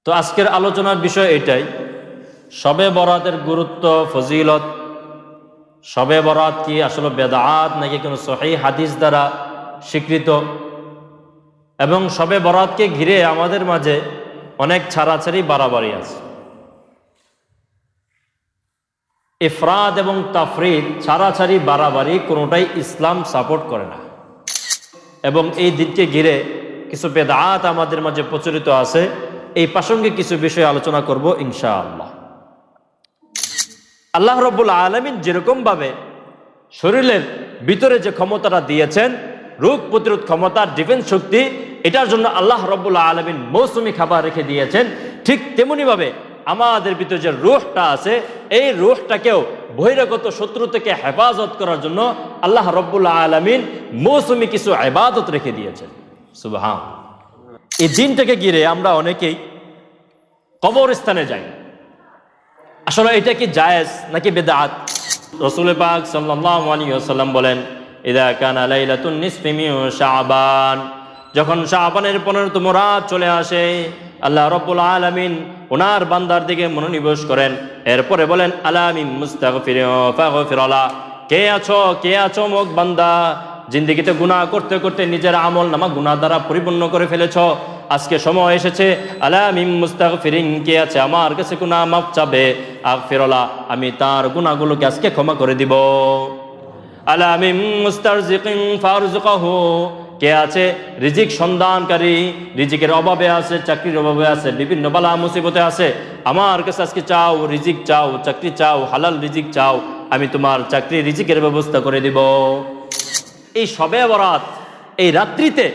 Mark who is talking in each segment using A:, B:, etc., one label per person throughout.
A: তো আজকের আলোচনার বিষয় এটাই, শবে বরাতের গুরুত্ব, ফজিলত। শবে বরাত কি আসলে বেদাত নাকি কোনো সহিহ হাদিস দ্বারা স্বীকৃত? এবং শবে বরাতকে ঘিরে আমাদের মাঝে অনেক ছাড়াছাড়ি বাড়াবাড়ি আছে। ইফরাদ এবং তাফরিদ, ছাড়াছাড়ি বাড়াবাড়ি কোনোটাই ইসলাম সাপোর্ট করে না। এবং এই দিনকে ঘিরে কিছু বেদাত আমাদের মাঝে প্রচলিত আছে। এই প্রাসঙ্গিক কিছু বিষয় আলোচনা করব ইনশাআল্লাহ। আল্লাহ রাব্বুল আলামিন যেরকম ভাবে শরীরের ভিতরে যে ক্ষমতাটা দিয়েছেন, রোগ প্রতিরোধ ক্ষমতা, ডিফেন্স শক্তি, এটার জন্য আল্লাহ রাব্বুল আলামিন মৌসুমি খাবার রেখে দিয়েছেন। ঠিক তেমনি ভাবে আমাদের ভিতরে যে রূহটা আছে, এই রূহটাকেও বহিরাগত শত্রু থেকে হেফাজত করার জন্য আল্লাহ রাব্বুল আলামিন মৌসুমি কিছু ইবাদত রেখে দিয়েছেন। সুবহান। এই দিনটাকে ঘিরে আমরা অনেকেই কবরস্থানে যাই। আসলে এটা কি জায়েজ নাকি বেদাত? রাসূল পাক সাল্লাল্লাহু আলাইহি ওয়াসাল্লাম বলেন, ইযা কানা লাইলাতুন নিসফি মিন শাবান, যখন শাবানের 15তম রাত চলে আসে, আল্লাহ রাব্বুল আলামিন ওনার বান্দার দিকে মনোনিবেশ করেন। এরপরে বলেন, আলা মিন মুস্তাগফিরিন ফাগফির লা, কে আছো মোক বান্দা, জিন্দেগিতে গুনাহ করতে করতে নিজের আমল নামা গুনাহ দ্বারা পরিপূর্ণ করে ফেলেছো। আজকে সময় এসেছে, আলা মিন মুস্তাগফিরিন, কে আছে আমার কাছে গুনাহ মাফ চাবে, আগফির লা, আমি তার গুনাহগুলোকে আজকে ক্ষমা করে দিব। আলা মিন মুস্তারজিকিন ফারজুকহু, কে আছে রিজিক সন্ধানকারী, রিজিকের অভাবে আছে, চাকরির অভাবে আছে, বিভিন্ন বালা মুসিবতে আছে, আমার কাছে আজকে চাও, রিজিক চাও, চাকরি চাও, হালাল রিজিক চাও, আমি তোমার চাকরি রিজিকের ব্যবস্থা করে দিব। এই শবে বরাত, এই রাত্রিতে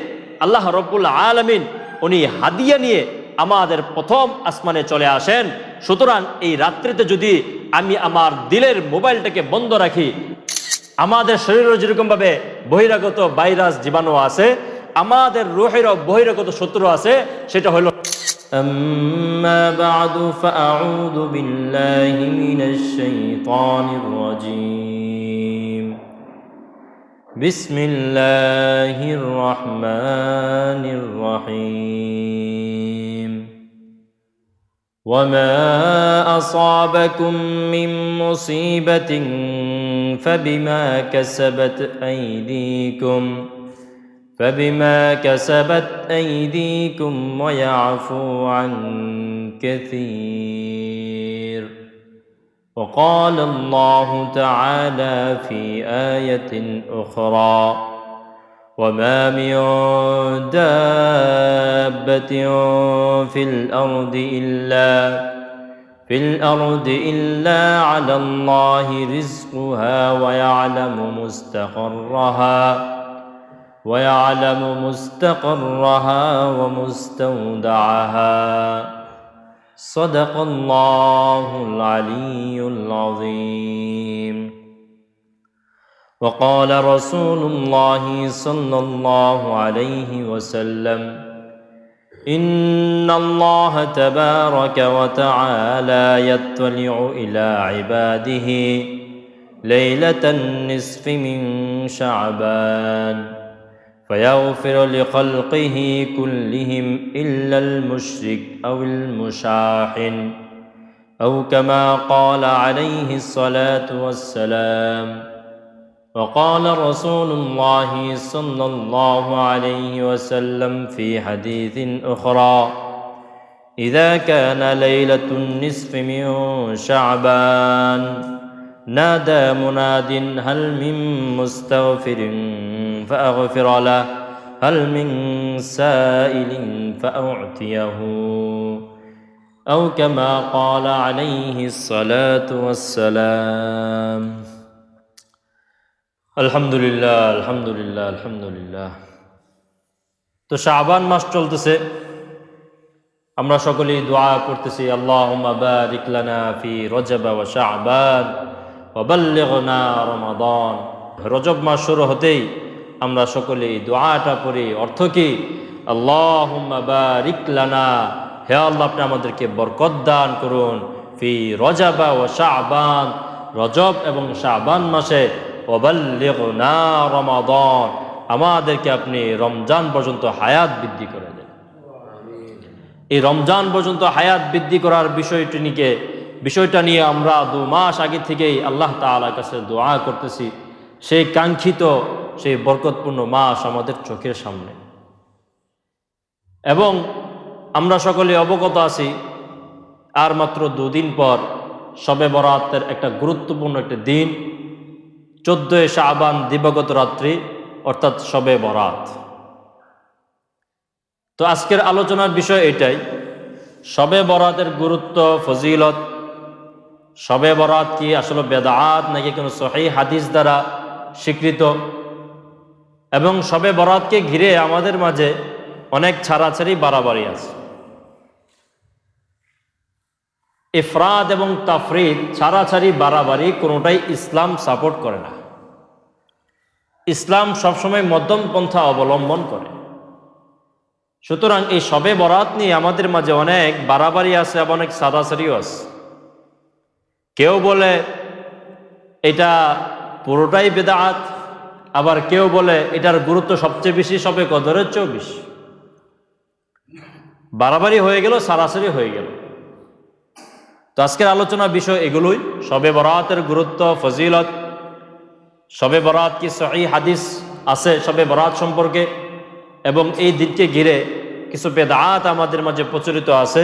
A: আল্লাহ রাব্বুল আলামিন উনি হাদিয়া নিয়ে আমাদের প্রথম আসমানে চলে আসেন। সুতরাং এই রাত্রিতে যদি আমি আমার দিলের মোবাইলটাকে বন্ধ রাখি, আমাদের শরীরে যেরকম ভাবে বহিরাগত ভাইরাস জীবাণু আছে, আমাদের রূহেরও বহিরাগত শত্রু আছে, সেটা হলো আম্মা বা'দু ফাআউযু বিল্লাহি মিনাশ শাইতানির রাজীম। বিসমিল্লাহির রহমানির রহিম। وما أصابكم من مصيبة فبما كسبت أيديكم ويعفو عن كثير. وقال الله تعالى في آية أخرى، وما من دابة في الأرض إلا على الله رزقها ويعلم مستقرها ومستودعها. صدق الله العلي العظيم. وقال رسول الله صلى الله عليه وسلم، إن الله تبارك وتعالى يطلع إلى عباده ليلة النصف من شعبان فيغفر لخلقه كلهم إلا المشرك أو المشاحن، أو كما قال عليه الصلاة والسلام. وقال رسول الله صلى الله عليه وسلم في حديث أخرى، إذا كان ليلة النصف من شعبان نادى مناد، هل من مستغفر فأغفر له، هل من سائل فأعطيه، أو كما قال عليه الصلاة والسلام. আলহামদুলিল্লাহ, আলহামদুলিল্লাহ, আলহামদুলিল্লাহ। তো শাবান মাস চলতেছে, আমরা সকলেই দোয়া করতেছি, আল্লাহুম্মা বারিক লানা ফি রজব ওয়া শাবান ওয়া বাল্লিগনা রমাদান। রজব মাস শুরু হতেই আমরা সকলেই দোয়াটা পড়ি। অর্থ কি? আল্লাহুম্মা বারিক লানা, হে আল্লাহ আপনি আমাদেরকে বরকত দান করুন, ফি রজব ওয়া শাবান, রজব এবং শাবান মাসে, ওয়াবাল্লিগনা রমাদান, আমাদেরকে আপনি রমজান পর্যন্ত হায়াত বৃদ্ধি করে দেন। এই রমজান পর্যন্ত হায়াত বৃদ্ধি করার বিষয়টা নিয়ে আমরা 2 মাস আগে থেকেই আল্লাহ তাআলার কাছে দোয়া করতেছি। সেই কাঙ্ক্ষিত সেই বরকতপূর্ণ মাস আমাদের চোখের সামনে, এবং আমরা সকলে অবগত আছি আর মাত্র 2 দিন পর শবে বরাতের একটা গুরুত্বপূর্ণ একটা দিন, 14 শাবান দিবাগত রাত্রি, অর্থাৎ শবে বরাত। তো আজকের আলোচনার বিষয় এটাই, শবে বরাতের গুরুত্ব, ফজিলত। শবে বরাত কি আসলে বেদাত নাকি কোনো সহিহ হাদিস দ্বারা স্বীকৃত? এবং শবে বরাতকে ঘিরে আমাদের মাঝে অনেক ছাড়াছাড়ি বাড়াবাড়ি আছে। ইফরাদ এবং তাফরিদ, ছাড়াছাড়ি বাড়াবাড়ি কোনোটাই ইসলাম সাপোর্ট করে না। ইসলাম সবসময় মধ্যম পন্থা অবলম্বন করে। সুতরাং এই শবে বরাত নিয়ে আমাদের মাঝে অনেক বাড়াবাড়ি আছে এবং অনেক ছাড়াছাড়িও আছে। কেউ বলে এটা পুরোটাই বেদাত, আবার কেউ বলে এটার গুরুত্ব সবচেয়ে বেশি শবে কদরের চেয়েও বেশি। বাড়াবাড়ি হয়ে গেল, ছাড়াছাড়ি হয়ে গেল। তো আজকের আলোচনা বিষয় এগুলোই, শবে বরাতের গুরুত্ব, ফজিলত, শবে বরাত কি সহিহ হাদিস আছে শবে বরাত সম্পর্কে, এবং এই দিনকে ঘিরে কিছু বেদাত আমাদের মাঝে প্রচলিত আছে।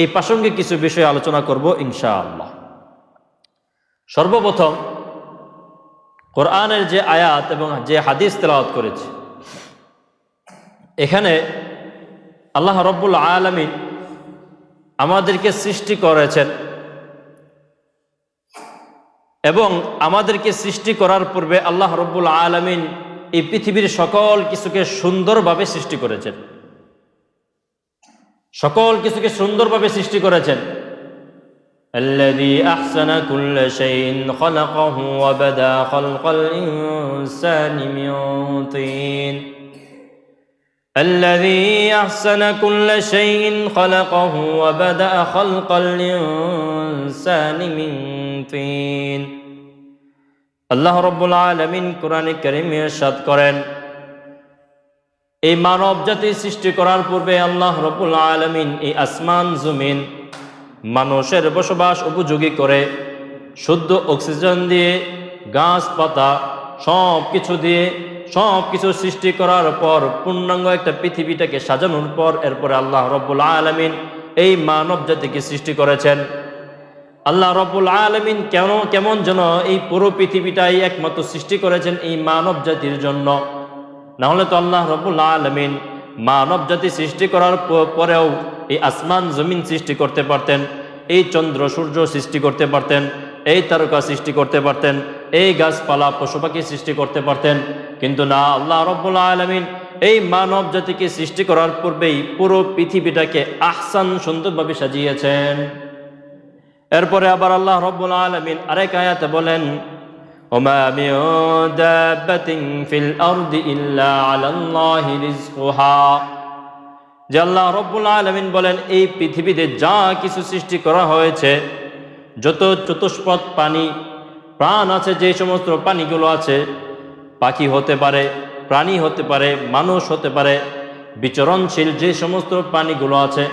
A: এই প্রাসঙ্গিক কিছু বিষয় আলোচনা করব ইনশাআল্লাহ। সর্বপ্রথম কোরআনের যে আয়াত এবং যে হাদিস তেলাওয়াত করেছে, এখানে আল্লাহ রব্বুল আলামিন আমাদেরকে সৃষ্টি করেছেন, এবং আমাদেরকে সৃষ্টি করার পূর্বে আল্লাহ রব্বুল আলামিন এই পৃথিবীর সকল কিছুকে সুন্দরভাবে সৃষ্টি করেছেন। সকল কিছুকে সুন্দরভাবে সৃষ্টি করেছেন। الذي أحسن كل شيء خلقه وبدأ خلق الإنسان من طين الذي أحسن كل شيء خلقه وبدأ خلق الإنسان من طين আল্লাহ রব্বুল আলামিন কোরআনে কারীমে ইরশাদ করেন, এই মানব জাতি সৃষ্টি করার পূর্বে আল্লাহ রব্বুল আলামিন এই আসমান জমিন মানুষের বসবাস উপযোগী করে শুদ্ধ অক্সিজেন দিয়ে, গাছপাতা সব কিছু সৃষ্টি করার পর পূর্ণাঙ্গ একটা পৃথিবীটাকে সাজানোর পর এরপরে আল্লাহ রব্বুল আলামিন এই মানব জাতিকে সৃষ্টি করেছেন। আল্লাহ রব্বুল আলামিন কেমন যেন এই পুরো পৃথিবীটাই একমাত্র সৃষ্টি করেছেন এই মানব জাতির জন্য। না হলে তো আল্লাহ রব্বুল আলামিন মানব জাতি সৃষ্টি করার পরেও এই আসমান জমিন সৃষ্টি করতে পারতেন, এই চন্দ্র সূর্য সৃষ্টি করতে পারতেন, এই তারকা সৃষ্টি করতে পারতেন, এই গাছপালা পশু পাখি সৃষ্টি করতে পারতেন। কিন্তু না, আল্লাহ রব্বুল আলামিন এই মানব জাতিকে সৃষ্টি করার পূর্বেই পুরো পৃথিবীটাকে আহসান সুন্দরভাবে সাজিয়েছেন। এরপরে আবার আল্লাহ রব্বুল আলামিন আরেক আয়াতে বলেন, ওমা মিন দাব্বাতিন ফিল আরদি ইল্লা আলাল্লাহি রিজকুহা, যে আল্লাহ রব্বুল আলামিন বলেন এই পৃথিবীতে যা কিছু সৃষ্টি করা হয়েছে, যত চতুষ্পদ প্রাণ আছে, যে সমস্ত প্রাণীগুলো আছে, পাখি হতে পারে, প্রাণী হতে পারে, মানুষ হতে পারে, বিচরণশীল যে সমস্ত প্রাণীগুলো আছে,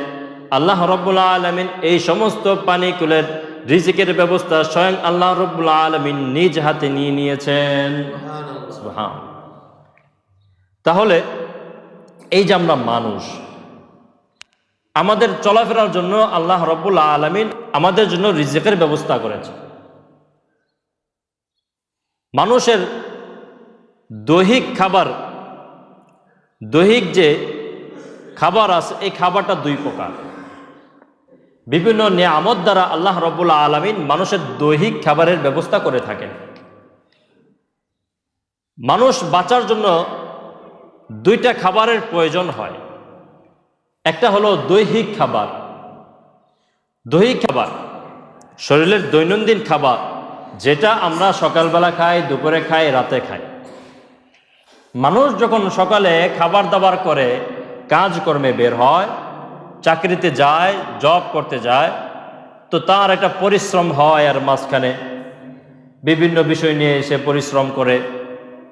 A: আল্লাহ রব্বুল আলামিন এই সমস্ত প্রাণীগুলোর রিজিকের ব্যবস্থা স্বয়ং আল্লাহ রব্বুল আলামিন নিজ হাতে নিয়ে নিয়েছেন। সুবহানাল্লাহ। তাহলে এই যে আমরা মানুষ, আমাদের চলাফেরার জন্য আল্লাহ রব্বুল আলামিন আমাদের জন্য রিজিকের ব্যবস্থা করেছে। মানুষের দৈহিক যে খাবার আছে, এই খাবারটা 2 প্রকার। বিভিন্ন নিয়ামত দ্বারা আল্লাহ রব্বুল আলামিন মানুষের দৈহিক খাবারের ব্যবস্থা করে থাকেন। মানুষ বাঁচার জন্য 2টা খাবারের প্রয়োজন হয়। একটা হলো দৈহিক খাবার। দৈহিক খাবার শরীরের দৈনন্দিন খাবার, যেটা আমরা সকালবেলা খাই, দুপুরে খাই, রাতে খাই। মানুষ যখন সকালে খাবার দাবার করে কাজকর্মে বের হয়, চাকরিতে যায়, জব করতে যায়, তো তার একটা পরিশ্রম হয়, আর মাঝখানে বিভিন্ন বিষয় নিয়ে এসে পরিশ্রম করে।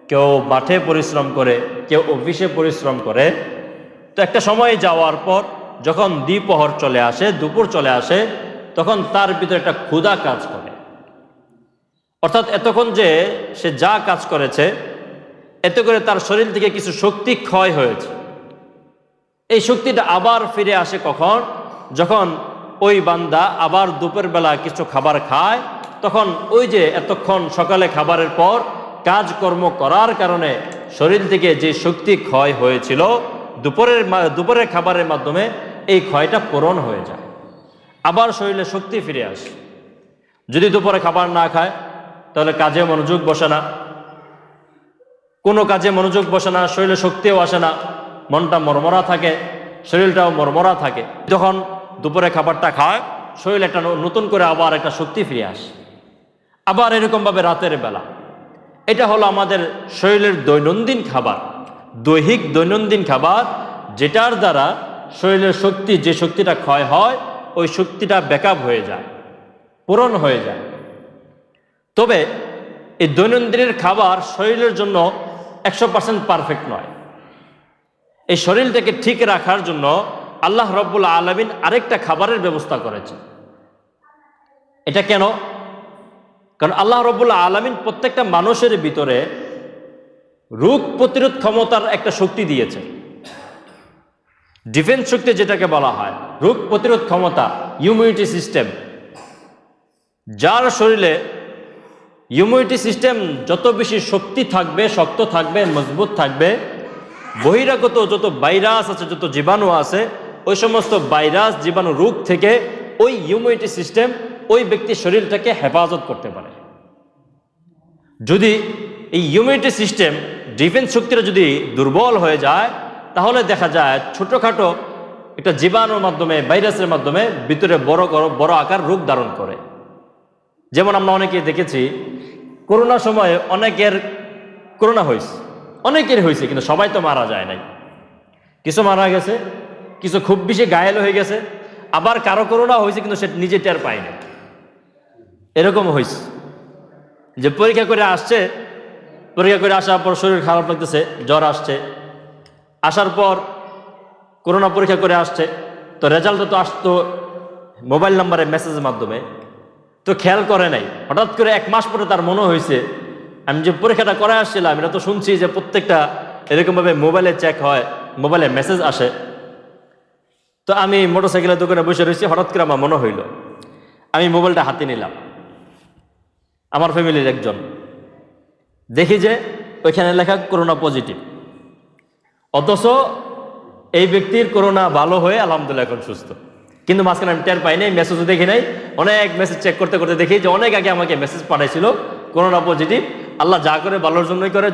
A: কেউ মাঠে পরিশ্রম করে, কেউ অফিসে পরিশ্রম করে। তো একটা সময় যাওয়ার পর যখন দ্বিপ্রহর চলে আসে, দুপুর চলে আসে, তখন তার ভিতরে একটা ক্ষুধা কাজ করে। অর্থাৎ এতক্ষণ যে সে যা কাজ করেছে, এতে করে তার শরীর থেকে কিছু শক্তি ক্ষয় হয়েছে। এই শক্তিটা আবার ফিরে আসে কখন? যখন ওই বান্দা আবার দুপুর বেলা কিছু খাবার খায়, তখন ওই যে এতক্ষণ সকালে খাবারের পর কাজকর্ম করার কারণে শরীর থেকে যে শক্তি ক্ষয় হয়েছিল দুপুরের খাবারের মাধ্যমে এই ক্ষয়টা পূরণ হয়ে যায়, আবার শরীরে শক্তি ফিরে আসে। যদি দুপুরে খাবার না খায় তাহলে কাজে মনোযোগ বসে না, কোনো কাজে মনোযোগ বসে না, শরীরে শক্তিও আসে না, মনটা মরমরা থাকে, শরীরটাও মরমরা থাকে। যখন দুপুরে খাবারটা খায়, শরীর একটা নতুন করে আবার একটা শক্তি ফিরে আসে। আবার এরকমভাবে রাতের বেলা, এটা হলো আমাদের শরীরের দৈনন্দিন খাবার, দৈনন্দিন খাবার, যেটার দ্বারা শরীরের শক্তি, যে শক্তিটা ক্ষয় হয়, ওই শক্তিটা ব্যাকআপ হয়ে যায়, পূরণ হয়ে যায়। তবে এই দৈনন্দিনের খাবার শরীরের জন্য 100% পারফেক্ট নয়। এই শরীরটাকে ঠিক রাখার জন্য আল্লাহ রব্বুল আলামিন আরেকটা খাবারের ব্যবস্থা করেছে। এটা কেন? কারণ আল্লাহ রব্বুল আলামিন প্রত্যেকটা মানুষের ভিতরে রোগ প্রতিরোধ ক্ষমতার একটা শক্তি দিয়েছে। ডিফেন্স শক্তি যেটাকে বলা হয়, রোগ প্রতিরোধ ক্ষমতা, ইমিউনিটি সিস্টেম। যার শরীরে ইমিউনিটি সিস্টেম যত বেশি শক্তি থাকবে, শক্ত থাকবে, মজবুত থাকবে, বহিরাগত যত ভাইরাস আছে, যত জীবাণু আছে, ওই সমস্ত ভাইরাস, জীবাণু, রোগ থেকে ওই ইমিউনিটি সিস্টেম ওই ব্যক্তির শরীরটাকে হেফাজত করতে পারে। যদি এই ইমিউনিটি সিস্টেম, ডিফেন্স শক্তিটা যদি দুর্বল হয়ে যায়, তাহলে দেখা যায় ছোটোখাটো একটা জীবাণুর মাধ্যমে, ভাইরাসের মাধ্যমে ভিতরে বড় আকার রোগ ধারণ করে। যেমন আমরা অনেকে দেখেছি, করোনার সময় অনেকের করোনা হয়েছে, অনেকের হয়েছে, কিন্তু সবাই তো মারা যায় নাই। কিছু মারা গেছে, কিছু খুব বেশি ঘায়েল হয়ে গেছে, আবার কারো করোনা হয়েছে কিন্তু সে নিজে টের পায়নি। এরকম হয়েছে যে পরীক্ষা করে আসছে, পরীক্ষা করে আসার পর শরীর খারাপ লাগতেছে, জ্বর আসছে, আসার পর করোনা পরীক্ষা করে আসছে, তো রেজাল্ট তো আসতো মোবাইল নাম্বারে মেসেজের মাধ্যমে, তো খেয়াল করে নাই। হঠাৎ করে 1 মাস পরে তার মনে হয়েছে, আমি যে পরীক্ষাটা করে আসছিলাম, এটা তো শুনছি যে প্রত্যেকটা এরকমভাবে মোবাইলে চেক হয়, মোবাইলে মেসেজ আসে। তো আমি মোটরসাইকেলের দোকানে বসে রয়েছি, হঠাৎ করে আমার মনে হইল, আমি মোবাইলটা হাতে নিলাম, আমার ফ্যামিলির একজন, দেখি যে ওইখানে লেখা করোনা পজিটিভ, অথচ এই ব্যক্তির করোনা ভালো হয়ে আলহামদুলিল্লাহ এখন সুস্থ। কিন্তু মাঝখানে আমি টের পাই নাই, মেসেজও দেখি নাই। অনেক মেসেজ চেক করতে করতে দেখি যে অনেক আগে আমাকে মেসেজ পাঠাইছিল করোনা পজিটিভ। আল্লাহ যা করে ভালোর জন্যই করে।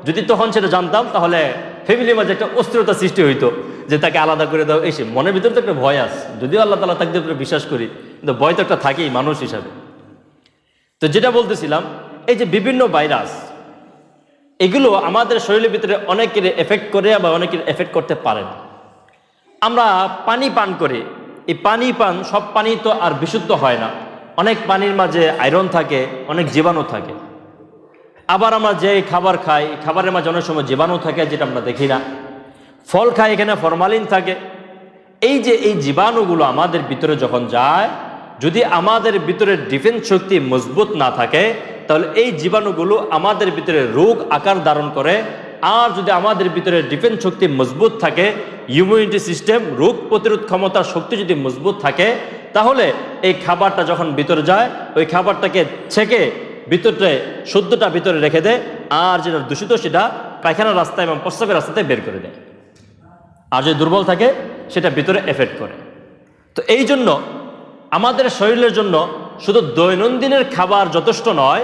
A: যদি তখন সেটা জানতাম, তাহলে ফ্যামিলির মাঝে একটা অস্থিরতা সৃষ্টি হইতো যে তাকে আলাদা করে দাও। এসে মনের ভিতরে তো একটা ভয় আছে, যদিও আল্লাহ তাআলা তাকদীরের উপরে বিশ্বাস করি, কিন্তু ভয় তো একটা থাকেই মানুষ হিসাবে। তো যেটা বলতেছিলাম, এই যে বিভিন্ন ভাইরাস, এগুলো আমাদের শরীরের ভিতরে অনেকের এফেক্ট করে, আবার অনেকের এফেক্ট করতে পারে না। আমরা পানি পান করি, এই সব পানি তো আর বিশুদ্ধ হয় না। অনেক পানির মাঝে আয়রন থাকে, অনেক জীবাণু থাকে। আবার আমরা যে খাবার খাই, খাবারের মাঝে অনেক সময় জীবাণু থাকে, যেটা আমরা দেখি না। ফল খাই, এখানে ফরমালিন থাকে। এই যে এই জীবাণুগুলো আমাদের ভিতরে যখন যায়, যদি আমাদের ভিতরে ডিফেন্স শক্তি মজবুত না থাকে, তাহলে এই জীবাণুগুলো আমাদের ভিতরে রোগ আকার ধারণ করে। আর যদি আমাদের ভিতরে ডিফেন্স শক্তি মজবুত থাকে, ইমিউনিটি সিস্টেম, রোগ প্রতিরোধ ক্ষমতার শক্তি যদি মজবুত থাকে, তাহলে এই খাবারটা যখন ভিতরে যায়, ওই খাবারটাকে ছেঁকে ভিতরে শুদ্ধটা ভিতরে রেখে দেয়, আর যেটা দূষিত সেটা পায়খানার রাস্তা এবং প্রস্রাবের রাস্তাতে বের করে দেয়। আর যদি দুর্বল থাকে, সেটা ভিতরে এফেক্ট করে। তো এই জন্য আমাদের শরীরের জন্য শুধু দৈনন্দিনের খাবার যথেষ্ট নয়,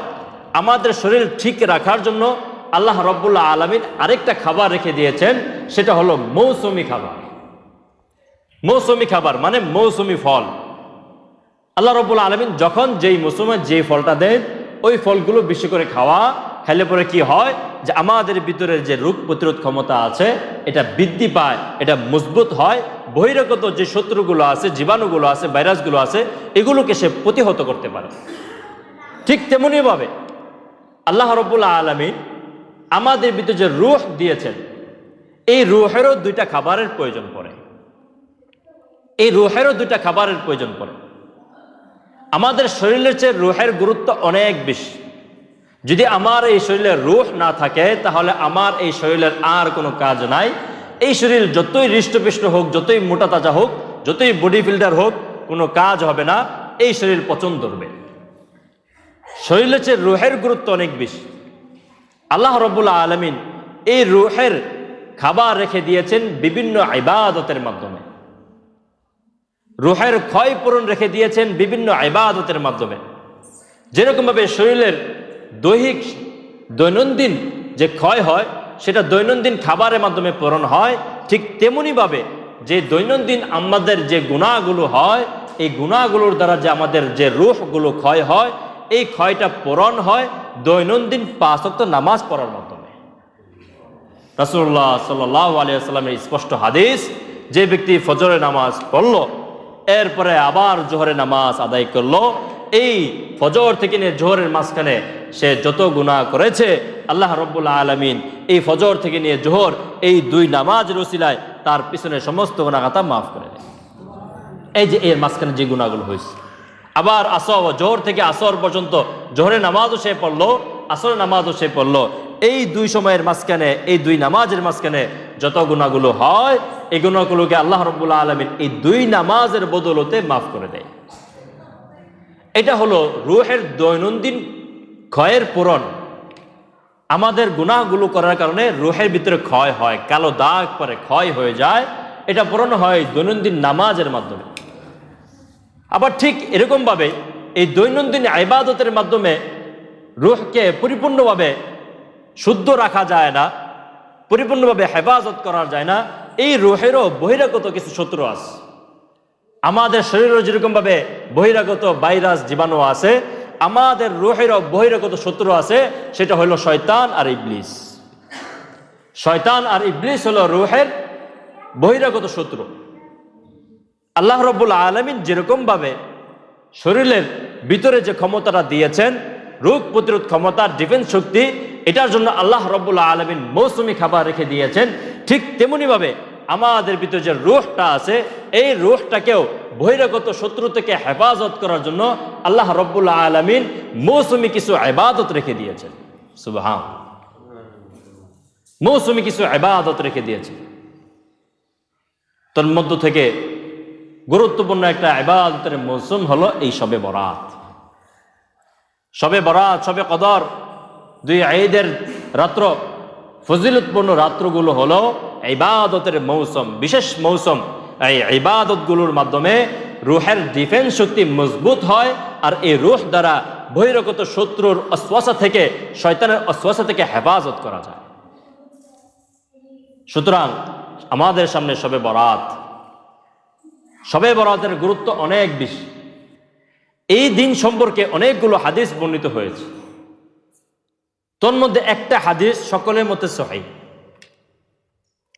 A: আমাদের শরীর ঠিক রাখার জন্য আল্লাহ রব্বুল আলামিন আরেকটা খাবার রেখে দিয়েছেন, সেটা হলো মৌসুমী খাবার। মৌসুমী খাবার মানে মৌসুমী ফল। আল্লাহ রব্বুল আলামিন যখন যেই মৌসুমে যেই ফলটা দেন, ওই ফলগুলো বেশি করে খাইলে পরে কি হয়, যে আমাদের ভিতরে যে রোগ প্রতিরোধ ক্ষমতা আছে, এটা বৃদ্ধি পায়, এটা মজবুত হয়। বহিরাগত যে শত্রুগুলো আছে, জীবাণুগুলো আছে, ভাইরাসগুলো আছে, এগুলোকে সে প্রতিহত করতে পারে। ঠিক তেমনিভাবে আল্লাহ রব্বুল আলামিন আমাদের ভিতরে যে রূহ দিয়েছেন, এই রূহেরও 2টা খাবারের প্রয়োজন পড়ে। এই রুহেরও দুইটা খাবারের প্রয়োজন পড়ে। আমাদের শরীরের চেয়ে রুহের গুরুত্ব অনেক বেশি। যদি আমার এই শরীরে রুহ না থাকে তাহলে আমার এই শরীরের আর কোনো কাজ নাই। এই শরীর যতই হৃষ্টপুষ্ট হোক, যতই মোটা তাজা হোক, যতই বডি বিল্ডার হোক, কোনো কাজ হবে না, এই শরীর পচন ধরবে। শরীরের চেয়ে রুহের গুরুত্ব অনেক বেশি। আল্লাহ রাব্বুল আলামিন এই রুহের খাবার রেখে দিয়েছেন বিভিন্ন ইবাদতের মাধ্যমে। রুহের ক্ষয় পূরণ রেখে দিয়েছেন বিভিন্ন ইবাদতের মাধ্যমে। যেরকমভাবে শরীরের দৈনন্দিন যে ক্ষয় হয় সেটা দৈনন্দিন খাবারের মাধ্যমে পূরণ হয়, ঠিক তেমনিভাবে যে দৈনন্দিন আমাদের যে গুনাহগুলো হয়, এই গুনাহগুলোর দ্বারা যে আমাদের যে রূহগুলো ক্ষয় হয়, এই ক্ষয়টা পূরণ হয় দৈনন্দিন 5 ওয়াক্ত নামাজ পড়ার মাধ্যমে। রাসূলুল্লাহ সাল্লাল্লাহু আলাইহি ওয়াসাল্লামের স্পষ্ট হাদিস, যে ব্যক্তি ফজরের নামাজ পড়ল, এরপরে আবার জোহরের নামাজ আদায় করলো, এই ফজর থেকে নিয়ে জোহরের মাঝখানে সে যত গুনাহ করেছে, আল্লাহ রাব্বুল আলামিন এই ফজর থেকে নিয়ে জোহর এই 2 নামাজের ওসিলায় তার পিছনে সমস্ত গুনাহ খাতা মাফ করে দেয়। এই যে এর মাঝখানে যে গুনাহগুলো হয়েছে, আবার জোহর থেকে আসর পর্যন্ত জোহরের নামাজও সে পড়লো, আসরের নামাজও সে পড়লো, এই 2 সময়ের মাঝখানে, এই 2 নামাজের মাঝখানে যত গুনাহগুলো হয়, এই গুনাহগুলোকে আল্লাহ রাব্বুল আলামিন এই 2 নামাজের বদলতে মাফ করে দেয়। এটা হলো রূহের দৈনন্দিন ক্ষয়ের পূরণ। আমাদের গুনাহগুলো করার কারণে রূহের ভিতরে ক্ষয় হয়, কালো দাগ পরে ক্ষয় হয়ে যায়, এটা পূরণ হয় দৈনন্দিন নামাজের মাধ্যমে। আবার ঠিক এরকমভাবে এই দৈনন্দিন ইবাদতের মাধ্যমে রূহকে পরিপূর্ণভাবে শুদ্ধ রাখা যায় না, পরিপূর্ণভাবে হেফাজত করা যায় না। এই রূহেরও বহিরাগত কিছু শত্রু আছে। আমাদের শরীরেও যেরকমভাবে বহিরাগত ভাইরাস জীবাণু আছে, আমাদের রূহেরও বহিরাগত শত্রু আছে, সেটা হলো শয়তান আর ইবলিস। শয়তান আর ইবলিস হলো রূহের বহিরাগত শত্রু। আল্লাহ রাব্বুল আলামিন যেরকমভাবে শরীরের ভিতরে যে ক্ষমতাটা দিয়েছেন, রোগ প্রতিরোধ ক্ষমতা, ডিফেন্স শক্তি, এটার জন্য আল্লাহ রাব্বুল আলামিন মৌসুমি খাবার রেখে দিয়েছেন, ঠিক তেমনিভাবে আমাদের ভিতরে যে রূহটা আছে, এই রূহটাকেও বহিরাগত শত্রু থেকে হেফাজত করার জন্য আল্লাহ রাব্বুল আলামিন মৌসুমি কিছু ইবাদত রেখে দিয়েছেন। সুবহান, মৌসুমি কিছু ইবাদত রেখে দিয়েছেন। তোর মধ্য থেকে গুরুত্বপূর্ণ একটা ইবাদতের মৌসুম হলো এই শবে বরাত। শবে বরাত, শবে কদর, 2 ঈদের রাত্র, ফজিলতপূর্ণ রাত্রগুলো হলো ইবাদতের মৌসুম, বিশেষ মৌসুম। এই ইবাদতগুলোর মাধ্যমে রূহের ডিফেন্স শক্তি মজবুত হয়, আর এই রূহ দ্বারা বহিরাগত শত্রুর অস্ওয়াসা থেকে, শয়তানের অস্ওয়াসা থেকে হেফাজত করা যায়। সুতরাং আমাদের সামনে শবে বরাত। শবে বরাতের গুরুত্ব অনেক বেশি। এই দিন সম্পর্কে অনেকগুলো হাদিস বর্ণিত হয়েছে। তোর মধ্যে একটা হাদিস সকলের মতে সহিহ,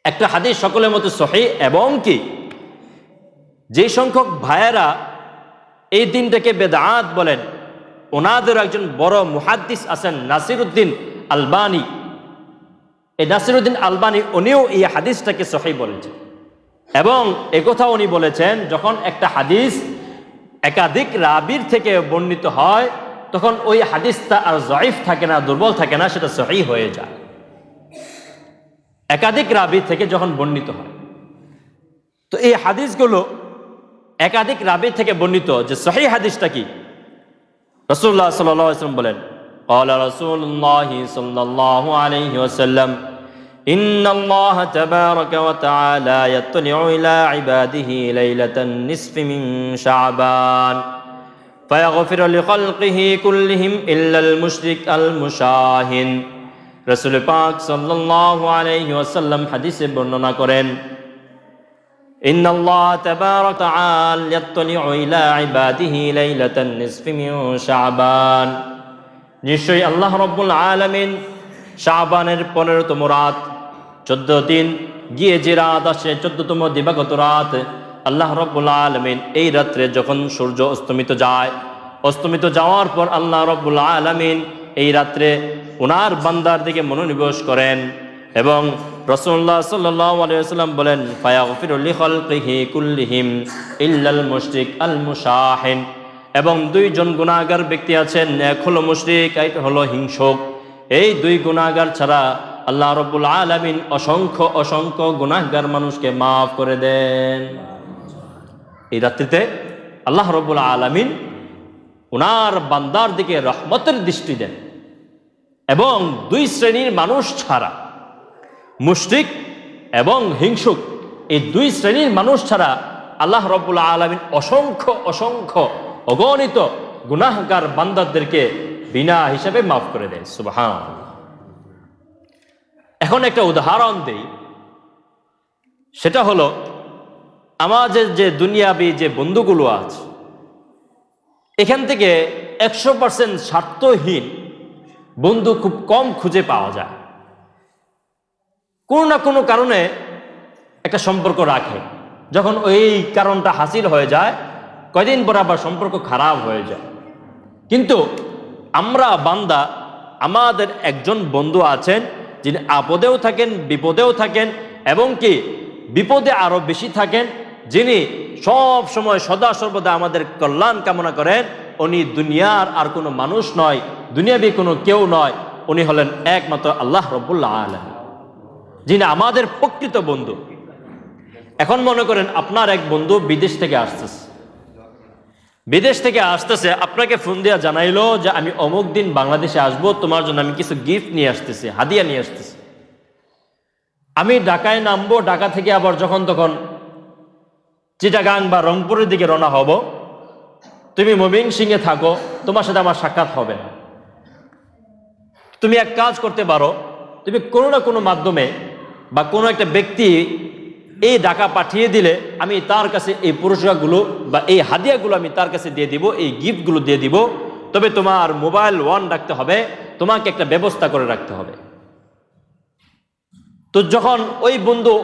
A: একটা হাদিস সকলের মতে সহিহ, এবং কি যে সংখ্যক ভাইয়েরা এই দিনটাকে বেদাত বলেন, ওনাদের একজন বড় মুহাদ্দিস আছেন নাসিরউদ্দিন আলবানী। এই নাসিরউদ্দিন আলবানী উনিও এই হাদিসটাকে সহিহ বলেছেন, এবং একথা উনি বলেছেন, যখন একটা হাদিস একাধিক রাবীর থেকে বর্ণিত হয়, তখন ওই হাদিসটা আর জয়ীফ থাকে না, দুর্বল থাকে না, সেটা সহিহ হয়ে যায়। একাধিক রাবী থেকে যখন বর্ণিত হয়, তো এই হাদিসগুলো একাধিক রাবী থেকে বর্ণিত, যে সহিহ হাদিসটা কি? রাসূলুল্লাহ সাল্লাল্লাহু আলাইহি ওয়াসাল্লাম বলেন, ক্বালা রাসূলুল্লাহ সাল্লাল্লাহু আলাইহি ওয়াসাল্লাম, ইন্নাল্লাহা তাবারাকা ওয়া তাআলা ইয়াত্তালিউ ইলা ইবাদিহি লাইলাতান নিসফি মিন শাবান ফায়াগফিরু লিখালকিহি কুল্লিহিম ইল্লাল মুশরিক আল মুশাহিন। রাসূল পাক সাল্লাল্লাহু আলাইহি ওয়াসাল্লাম হাদিসে বর্ণনা করেন, ইন্নাল্লাহা তাবারাকা ওয়া তাআলা ইয়াত্তালিউ ইলা ইবাদিহি লাইলাতান নিসফি মিন শাবান, নিশ্চয়ই আল্লাহ রাব্বুল আলামিন শাবানের 15তম রাত, 14 দিন গিয়ে যে রাত আসে 14তম দিবাগত রাত, আল্লাহ রাব্বুল আলামিন এই রাত্রে যখন সূর্য অস্তমিত যায়, অস্তমিত যাওয়ার পর আল্লাহ রাব্বুল আলামিন এই রাত্রে ওনার বান্দার দিকে মনোনিবেশ করেন, এবং রাসূলুল্লাহ সাল্লাল্লাহু আলাইহি ওয়াসাল্লাম বলেন ফায়াগফিরু লিখালকিহি কুল্লিহিম ইল্লাল মুশরিক আল মুশাহিন। এবং দুইজন গুনাহগার ব্যক্তি আছেন, এক হলো মুশরিক, এক হলো হিংসুক। এই দুই গুনাহগার ছাড়া আল্লাহ রাব্বুল আলামিন অসংখ্য অসংখ্য গুনাহগার মানুষকে মাফ করে দেন। এই রাত্রিতে আল্লাহ রাব্বুল আলামিন ওনার বান্দার দিকে রহমতের দৃষ্টি দেন এবং দুই শ্রেণীর মানুষ ছাড়া, মুশরিক এবং হিংসুক, এই দুই শ্রেণীর মানুষ ছাড়া আল্লাহ রাব্বুল আলামিন অসংখ্য অসংখ্য অগণিত গুনাহগার বান্দাদেরকে বিনা হিসাবে মাফ করে দেয়। সুবহানাল্লাহ। এখন একটা উদাহরণ দেই, সেটা হলো আমাদের যে দুনিয়াবি যে বন্ধুগুলো আছে, এখান থেকে 100% স্বার্থহীন বন্ধু খুব কম খুঁজে পাওয়া যায়। কোনো না কোনো কারণে একটা সম্পর্ক রাখে, যখন ওই কারণটা হাসিল হয়ে যায় কয়দিন পর আবার সম্পর্ক খারাপ হয়ে যায়। কিন্তু আমরা বান্দা, আমাদের একজন বন্ধু আছেন যিনি আপদেও থাকেন, বিপদেও থাকেন, এবং কি বিপদে আরো বেশি থাকেন, যিনি সব সময় সদা সর্বদা আমাদের কল্যাণ কামনা করেন। উনি দুনিয়ার আর কোনো মানুষ নয়, দুনিয়াবি কোনো কেউ নয়, উনি হলেন একমাত্র আল্লাহ রাব্বুল আলামিন, যিনি আমাদের প্রকৃত বন্ধু। এখন মনে করেন আপনার এক বন্ধু বিদেশ থেকে আসতেছে, আপনাকে ফোন দিয়া জানাইলো যে আমি অমুক দিন বাংলাদেশে আসবো, তোমার জন্য আমি কিছু গিফট নিয়ে আসতেছি, হাদিয়া নিয়ে আসতেছি। আমি ঢাকায় নামবো, ঢাকা থেকে আবার যখন তখন চিটাগাং বা রংপুরের দিকে রওনা হব, তুমি ময়মনসিংহে থাকো, তোমার সাথে আমার সাক্ষাৎ হবে না। তুমি এক কাজ করতে পারো, তুমি কোনো না কোনো মাধ্যমে বা কোনো একটা ব্যক্তি এই টাকা পাঠিয়ে দিলে আমি তার কাছে এই পুরস্কারগুলো বা এই হাদিয়াগুলো আমি তার কাছে দিয়ে দিব, এই গিফটগুলো দিয়ে দিব। তবে তোমার মোবাইল ওয়ান রাখতে হবে, তোমাকে একটা ব্যবস্থা করে রাখতে হবে। তো যখন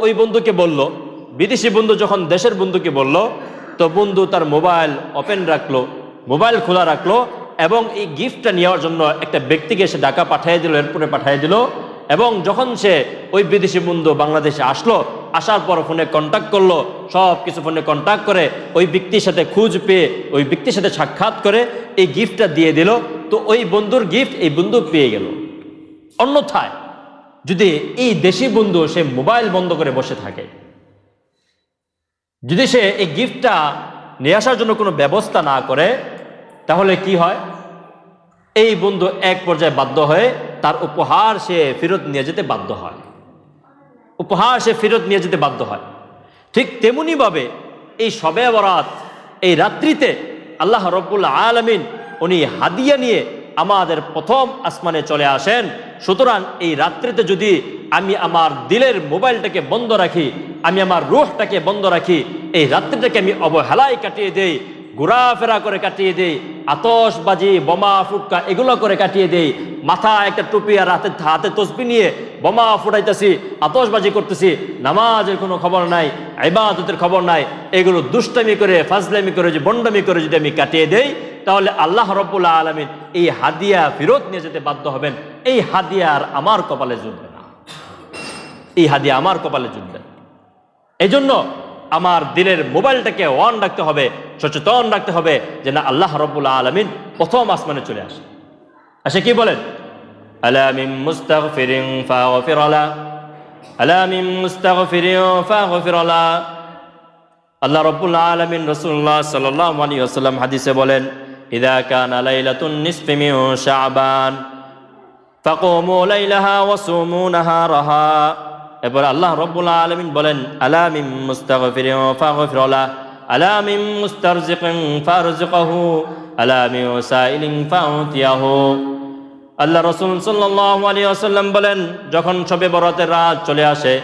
A: ওই বন্ধুকে বলল, বিদেশি বন্ধু যখন দেশের বন্ধুকে বলল, তো বন্ধু তার মোবাইল ওপেন রাখলো, মোবাইল খোলা রাখলো, এবং এই গিফটটা নেওয়ার জন্য একটা ব্যক্তিকে সে ঢাকা পাঠিয়ে দিল, এয়ারপোর্টে পাঠিয়ে দিল। এবং যখন সে ওই বিদেশি বন্ধু বাংলাদেশে আসলো, আসার পর ফোনে কন্ট্যাক্ট করলো, সব কিছু ফোনে কন্ট্যাক্ট করে ওই ব্যক্তির সাথে খোঁজ পেয়ে ওই ব্যক্তির সাথে সাক্ষাৎ করে এই গিফটটা দিয়ে দিল। তো ওই বন্ধুর গিফট এই বন্ধু পেয়ে গেল। অন্যথায় যদি এই দেশি বন্ধু সে মোবাইল বন্ধ করে বসে থাকে, যদি সে এই গিফটটা নিয়ে আসার জন্য কোনো ব্যবস্থা না করে, তাহলে কি হয়? এই বন্ধু এক পর্যায়ে বাধ্য হয়ে তার উপহার সে ফেরত নিয়ে যেতে বাধ্য হয়, ঠিক তেমনি ভাবে এই শবে বরাত, এই রাত্রিতে আল্লাহ রাব্বুল আলামিন উনি হাদিয়া নিয়ে আমাদের প্রথম আসমানে চলে আসেন। সুতরাং এই রাত্রিতে যদি আমি আমার দিলের মোবাইলটাকে বন্ধ রাখি, আমি আমার রূহটাকে বন্ধ রাখি, এই রাত্রিটাকে আমি অবহেলায় কাটিয়ে দেই, ঘোরাফেরা করে কাটিয়ে দেই, আতশবাজি বোমা ফুটকা এগুলো করে কাটিয়ে দেই, মাথায় একটা টুপি আর হাতে তসবিহ নিয়ে বোমা ফুটাইতেছি, আতশবাজি করতেছি, নামাজের কোনো খবর নাই, ইবাদতের খবর নাই, এগুলো দুষ্টামি করে ফাজলামি করে যে বন্ডামি করে যদি আমি কাটিয়ে দেই, তাহলে আল্লাহ রাব্বুল আলামিন এই হাদিয়া ফেরত নিয়ে যেতে বাধ্য হবেন। এই হাদিয়া আর আমার কপালে জুটবে না, এই হাদিয়া আমার কপালে জুটবে। এই জন্য আমার দিলের মোবাইলটাকে অন রাখতে হবে, সচেতন রাখতে হবে যে না, আল্লাহ রাব্বুল আলামিন প্রথম আসমানে চলে আসে। কি বলেন? আলা মিন মুস্তাগফিরিন ফাগফির লা, আলা মিন মুস্তাগফিরিন ফাগফির লা। আল্লাহ রাব্বুল আলামিন রাসূলুল্লাহ সাল্লাল্লাহু আলাইহি ওয়াসাল্লাম হাদিসে বলেন, ইযা কানা লাইলাতুন নিসফি মিন শাবান ফাকুমু লাইলাহা ওয়া সুমু নাহারাহা। এরপর আল্লাহ রাব্বুল আলামিন বলেন, আলা মিন মুস্তাগফিরিন ফাগফির লা, আলা মিন মুস্তারজিকিন ফারজিকহু, আলা মিন সাইলিন ফাউতিয়াহু। আল্লাহ রাসূল সাল্লাল্লাহু আলাইহি ওয়াসাল্লাম বলেন, যখন শবে বরাতের রাত চলে আসে,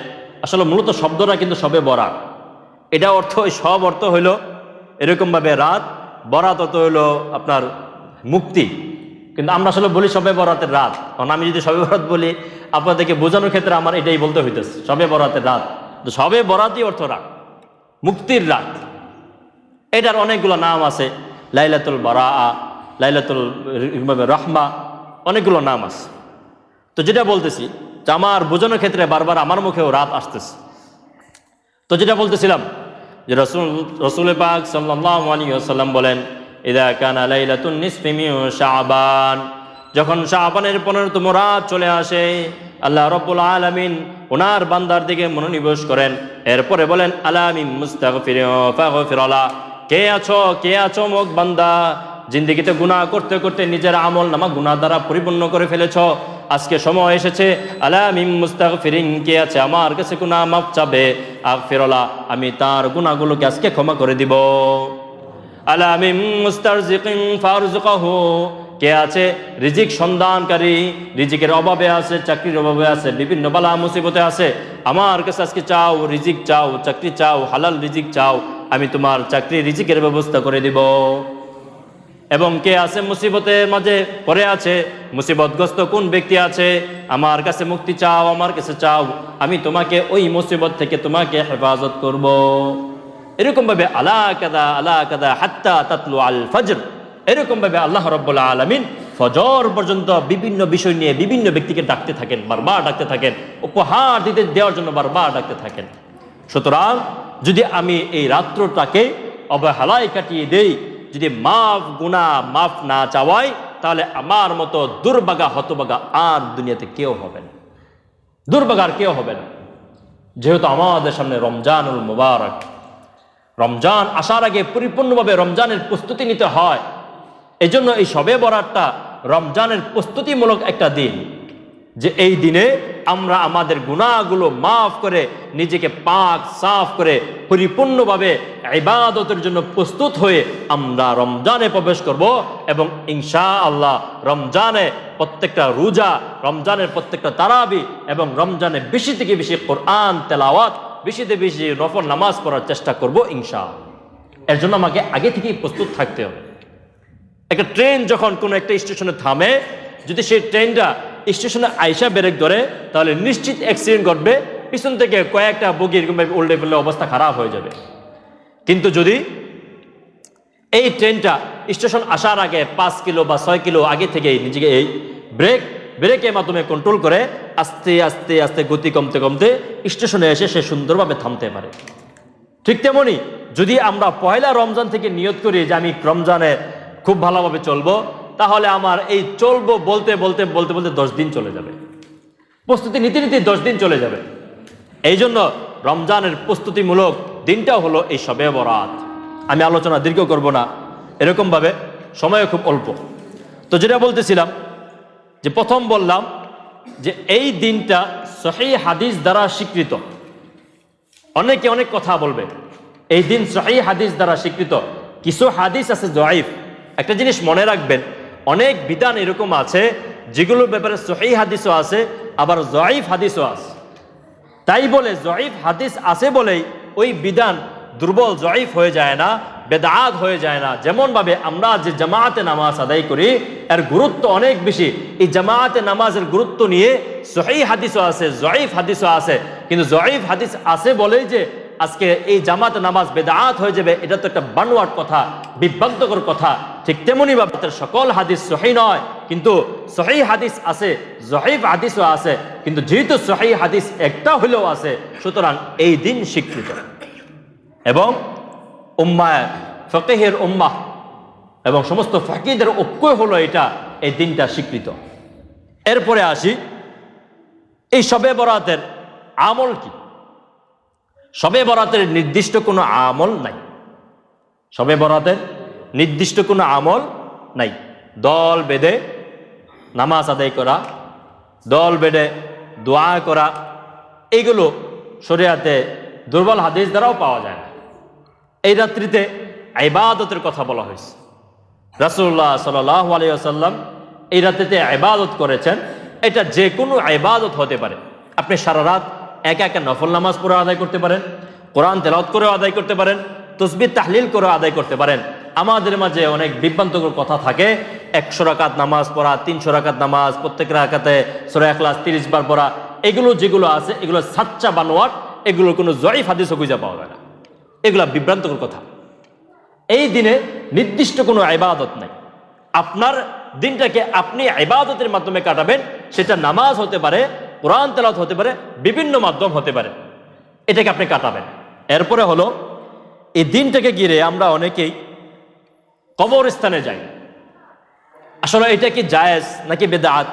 A: আসলে মূলত শব্দটা কিন্তু শবে বরাত, এটা অর্থ, সব অর্থ হইল এরকম ভাবে রাত, বরাত অর্থ হইল আপনার মুক্তি। কিন্তু আমরা আসলে বলি শবে বরাতের রাত, কারণ আমি যদি শবে বরাত বলি আপনাদেরকে বোঝানোর ক্ষেত্রে আমার এটাই বলতে হইতেছে, শবে বরাতের রাত। তো শবে বরাতই অর্থ রাত, মুক্তির রাত। এটার অনেকগুলো নাম আছে, লাইলাতুল বারাআ, লাইলাতুল রহমা, অনেকগুলো নাম আছে। তো যেটা বলতেছি যে আমার বোঝানোর ক্ষেত্রে বারবার আমার মুখেও রাত আসতেছে। তো যেটা বলতেছিলাম যে রসুল পাক সাল্লাল্লাহু আলাইহি ওয়াসাল্লাম বলেন, ইযা কানা লাইলাতুন নিসফি মিন শাবান, যখন শাবানের 15তম রাত চলে আসে, আল্লাহ রাব্বুল আলামিন ওনার বান্দার দিকে মনোনিবেশ করেন। এরপরে বলেন, আলা মিন মুস্তাগফিরিন ফাগফির লা, কে আছো মোক বান্দা, জিন্দেগিতে গুনাহ করতে করতে নিজের আমল নামা গুনাহ দ্বারা পরিপূর্ণ করে ফেলেছ, আজকে সময় এসেছে আলা মিন মুস্তাগফিরিন, কে আছে আমার কাছে গুনাহ মাফ চাবে, আগফির লা, আমি তার গুনাহগুলোকে আজকে ক্ষমা করে দিব। আলা মিন মুস্তারজিকিন ফারজুকহু, কে আছে রিজিক সন্ধানকারী, রিজিকের অভাবে আছে, চাকরির অভাবে আছে, বিভিন্ন বালা মুসিবতে আছে, আমার কাছে আজকে চাও, রিজিক চাও, চাকরি চাও, হালাল রিজিক চাও, আমি তোমার চাকরি রিজিকের ব্যবস্থা করে দিব। এবং কে আছে মুসিবতের মাঝে পড়ে আছে, মুসিবতগ্রস্ত কোন ব্যক্তি আছে, আমার কাছে মুক্তি চাও, আমার কাছে চাও, আমি তোমাকে ওই মুসিবত থেকে তোমাকে হেফাজত করব। এরকম ভাবে আলা কাদা হাত্তা তাতলু আল ফজর, এরকম ভাবে আল্লাহ রাব্বুল আলামিন ফজর পর্যন্ত বিভিন্ন বিষয় নিয়ে বিভিন্ন ব্যক্তিকে ডাকতে থাকেন, বারবার ডাকতে থাকেন, উপহার দেওয়ার জন্য বারবার ডাকতে থাকেন। সুতরাং যদি আমি এই রাত্রটাকে অবহেলায় কাটিয়ে দেই, যদি মাফ না চাওয়াই, তাহলে আমার মতো দুর্ভাগা হতভাগা আর দুনিয়াতে কেউ হবে না, দুর্ভাগার কেউ হবে না। যেহেতু আমাদের সামনে রমজানুল মুবারক, রমজান আসার আগে পরিপূর্ণভাবে রমজানের প্রস্তুতি নিতে হয়। এই জন্য এই শবে বরাতটা রমজানের প্রস্তুতিমূলক একটা দিন, যে এই দিনে আমরা আমাদের গুনাহগুলো মাফ করে নিজেকে পাক সাফ করে পরিপূর্ণভাবে ইবাদতের জন্য প্রস্তুত হয়ে আমরা রমজানে প্রবেশ করব। এবং ইনশাআল্লাহ রমজানে প্রত্যেকটা রোজা, রমজানের প্রত্যেকটা তারাবি এবং রমজানে বেশি থেকে বেশি কোরআন তেলাওয়াত, বেশি থেকে বেশি নফল নামাজ পড়ার চেষ্টা করব ইনশাআল্লাহ। এর জন্য আমাকে আগে থেকেই প্রস্তুত থাকতে হবে। একটা ট্রেন যখন কোনো একটা স্টেশনে থামে, যদি সেই ট্রেনটা স্টেশনে আইসা ব্রেক ধরে, তাহলে নিশ্চিত অ্যাক্সিডেন্ট ঘটবে, পিছন থেকে কয়েকটা বগি এরকমভাবে উল্টে ফেললে অবস্থা খারাপ হয়ে যাবে। কিন্তু যদি এই ট্রেনটা স্টেশন আসার আগে 5 কিলো বা 6 কিলো আগে থেকে নিজেকে এই ব্রেকের মাধ্যমে কন্ট্রোল করে আস্তে আস্তে আস্তে গতি কমতে কমতে স্টেশনে এসে সে সুন্দরভাবে থামতে পারে। ঠিক তেমনি যদি আমরা পয়লা রমজান থেকে নিয়ত করি যে আমি রমজানে খুব ভালোভাবে চলবো, তাহলে আমার এই চলবো বলতে বলতে 10 দিন চলে যাবে, প্রস্তুতি নিতে 10 দিন চলে যাবে। এই জন্য রমজানের প্রস্তুতিমূলক দিনটাও হলো এই শবে বরাত। আমি আলোচনা দীর্ঘ করব না, এরকমভাবে সময় খুব অল্প। তো যেটা বলতেছিলাম, যে প্রথম বললাম যে এই দিনটা সহিহ হাদিস দ্বারা স্বীকৃত। অনেকে অনেক কথা বলবে, এই দিন সহিহ হাদিস দ্বারা স্বীকৃত, কিছু হাদিস আছে জয়ীফ। একটা জিনিস মনে রাখবেন, অনেক বিধান এরকম আছে যেগুলোর ব্যাপারে সহিহ হাদিসও আছে, আবার জয়ীফ হাদিসও আছে। তাই বলে জয়ীফ হাদিস আছে বলেই ওই বিধান দুর্বল জয়ীফ হয়ে যায় না, বেদাত হয়ে যায় না। যেমন ভাবে আমরা যে জামাতে নামাজ আদায় করি, এর গুরুত্ব অনেক বেশি। এই জামাতে নামাজের গুরুত্ব নিয়ে সহিহ হাদিসও আছে, জয়ীফ হাদিসও আছে। কিন্তু জয়ীফ হাদিস আছে বলেই যে আজকে এই জামাতে নামাজ বেদাত হয়ে যাবে, এটা তো একটা বানোয়াট কথা, বিভ্রান্তকর কথা। ঠিক তেমনি ভাবে সকল হাদিস সহিহ নয়, কিন্তু সহিহ হাদিস আছে, জয়ীফ হাদিসও আছে। কিন্তু যেহেতু সহিহ হাদিস একটা হলেও আছে, সুতরাং এই দিন স্বীকৃত। এবং উম্মায় ফকিহের উম্মাহ এবং সমস্ত ফকিহদের ঐক্য হলো এটা, এই দিনটা স্বীকৃত। এরপরে আসি এই শবে বরাতের আমল কি। শবে বরাতের নির্দিষ্ট কোনো আমল নাই, শবে বরাতের নির্দিষ্ট কোনো আমল নাই। দল বেঁধে নামাজ আদায় করা, দল বেঁধে দোয়া করা, এইগুলো শরিয়াতে দুর্বল হাদিস দ্বারাও পাওয়া যায় না। এই রাত্রিতে ইবাদতের কথা বলা হয়েছে। রাসূলুল্লাহ সাল্লাল্লাহু আলাইহি ওয়াসাল্লাম এই রাত্রিতে ইবাদত করেছেন। এটা যে কোনো ইবাদত হতে পারে। আপনি সারা রাত একা একা নফল নামাজ পড়ে আদায় করতে পারেন, কোরআন তেলাওয়াত করে আদায় করতে পারেন, তাসবিহ তাহলিল করে আদায় করতে পারেন। আমাদের মাঝে অনেক বিভ্রান্তকর কথা থাকে, 100 রাকাত নামাজ পড়া, 300 রাকাত নামাজ, প্রত্যেক রাকাতে সূরা ইখলাস 30 বার পড়া, এগুলো যেগুলো আছে এগুলো সাচ্চা বানোয়াট, এগুলো কোনো জয়ীফ হাদিসও খুঁজে পাওয়া যায় না। এগুলা বিভ্রান্তকর কথা। এই দিনে নির্দিষ্ট কোনো ইবাদত নাই। আপনার দিনটাকে আপনি ইবাদতের মাধ্যমে কাটাবেন, সেটা নামাজ হতে পারে, কোরআন তেলাওয়াত হতে পারে, বিভিন্ন মাধ্যম হতে পারে, এটাকে আপনি কাটাবেন। এরপরে হলো এই দিনটাকে ঘিরে আমরা অনেকেই কবরস্থানে যাই। আসলে এটা কি জায়েজ নাকি বেদাত?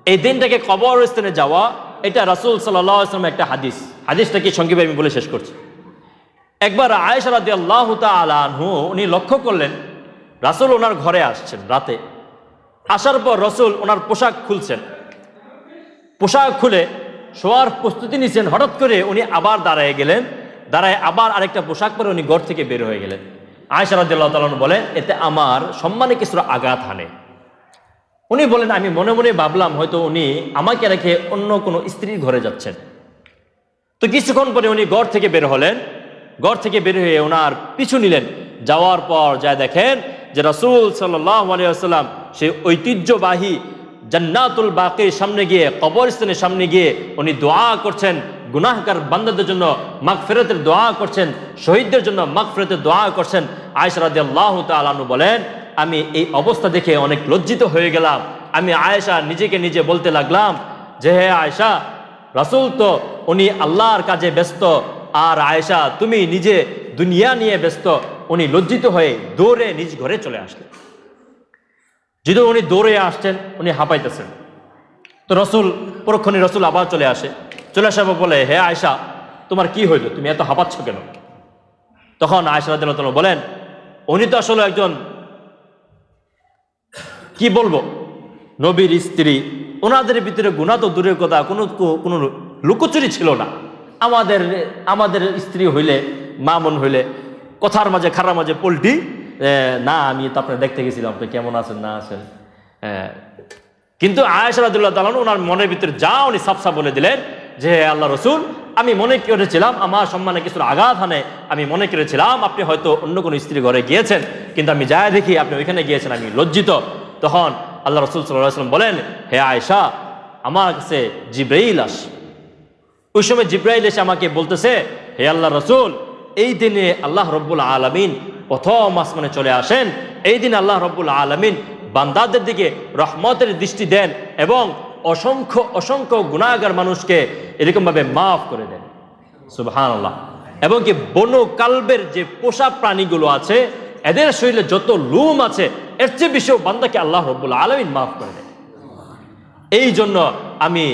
A: এই দিনটাকে কবরস্থানে যাওয়া, এটা রাসূল সাল্লাল্লাহু আলাইহি ওয়াসাল্লামের একটা হাদিসটা কি সংক্ষেপে আমি বলে শেষ করছি। একবার আয়েশা রাদিয়াল্লাহু তাআলা আনহু উনি লক্ষ্য করলেন রাসূল ওনার ঘরে আসছেন রাতে। আসার পর রাসূল ওনার পোশাক খুলছেন, পোশাক খুলে শোয়ার প্রস্তুতি নিচ্ছেন। হঠাৎ করে উনি আবার দাঁড়ায় গেলেন, দাঁড়ায় আবার আরেকটা পোশাক পরে উনি ঘর থেকে বের হয়ে গেলেন। আয়েশা রাদিয়াল্লাহু তাআলা বলেন, এতে আমার সম্মানে কিছুটা আঘাত হানে। উনি বলেন, আমি মনে মনে ভাবলাম হয়তো উনি আমাকে রেখে অন্য কোনো স্ত্রীর ঘরে যাচ্ছেন। তো কিছুক্ষণ পরে উনি ঘর থেকে বের হলেন, ঘর থেকে বের হয়ে ওনার পিছু নিলেন। যাওয়ার পর যা দেখেন যে রাসূল সাল্লাল্লাহু আলাইহি ওয়াসাল্লাম সেই ঐতিহ্যবাহী জান্নাতুল বাকির সামনে গিয়ে, কবরস্থানের সামনে গিয়ে উনি দোয়া করছেন, গুনাহগার বান্দাদের জন্য মাগফিরাতের দোয়া করছেন, শহীদদের জন্য মাগফিরাতের দোয়া করছেন। আয়েশা রাদিয়াল্লাহু তাআলা আনহা বলেন, আমি এই অবস্থা দেখে অনেক লজ্জিত হয়ে গেলাম। আমি আয়েশা নিজেকে নিজে বলতে লাগলাম যে, হে আয়েশা, রাসূল তো উনি আল্লাহর কাজে ব্যস্ত, আর আয়েশা তুমি নিজে দুনিয়া নিয়ে ব্যস্ত। উনি লজ্জিত হয়ে দৌড়ে নিজ ঘরে চলে আসলেন। যদি উনি দৌড়ে আসছেন, উনি হাঁপাইতেছেন। তো রসুল পরক্ষণে রসুল আবার চলে আসার পর বলে, হে আয়েশা, তোমার কি হইল, তুমি এত হাঁপাচ্ছ কেন? তখন আয়েশা রাদিয়াল্লাহু তাআলা বলেন, উনি তো আসলে একজন, কি বলবো, নবীর স্ত্রী। ওনাদের ভিতরে গুনাহ তো দূরের কথা, কোনো লুকোচুরি ছিল না। আমাদের স্ত্রী হইলে, মামুন হইলে কথার মাঝে খারার মাঝে পল্টি, না আমি তো আপনার দেখতে গেছিলাম, আপনি কেমন আছেন না আছেন। কিন্তু আয়েশা রাদিয়াল্লাহু তাআলা ওনার মনের ভিতরে যা উনি সাফসা বলে দিলেন যে, আল্লাহ রসুল, আমি মনে করেছিলাম আমার সম্মানে কিছুর আঘাত হানে, আমি মনে করেছিলাম আপনি হয়তো অন্য কোনো স্ত্রী ঘরে গিয়েছেন, কিন্তু আমি যা দেখি আপনি ওইখানে গিয়েছেন, আমি লজ্জিত। তখন আল্লাহ রসুল সাল্লাল্লাহু আলাইহি ওয়াসাল্লাম বলেন, হে আয়েশা, আমার কাছে জিবরাইল আসে। ওই সময় জিবরাইল এসে আমাকে বলতেছে, হে আল্লাহ রসুল, এই দিনে আল্লাহ রব্বুল আলামিন প্রথম আসমানে চলে আসেন। এই দিন আল্লাহ রব্বুল আলামিন বান্দাদের দিকে রহমতের দৃষ্টি দেন এবং অসংখ্য অসংখ্য গুনাহগার মানুষকে এরকমভাবে মাফ করে দেন। সুবহানাল্লাহ। এবং কি বনু কালবের যে পোষা প্রাণীগুলো আছে, এদের শরীরে যত লুম আছে, এর চেয়ে বেশি বান্দাকে আল্লাহ রব্বুল আলামিন মাফ করে দেন। এই জন্য আমি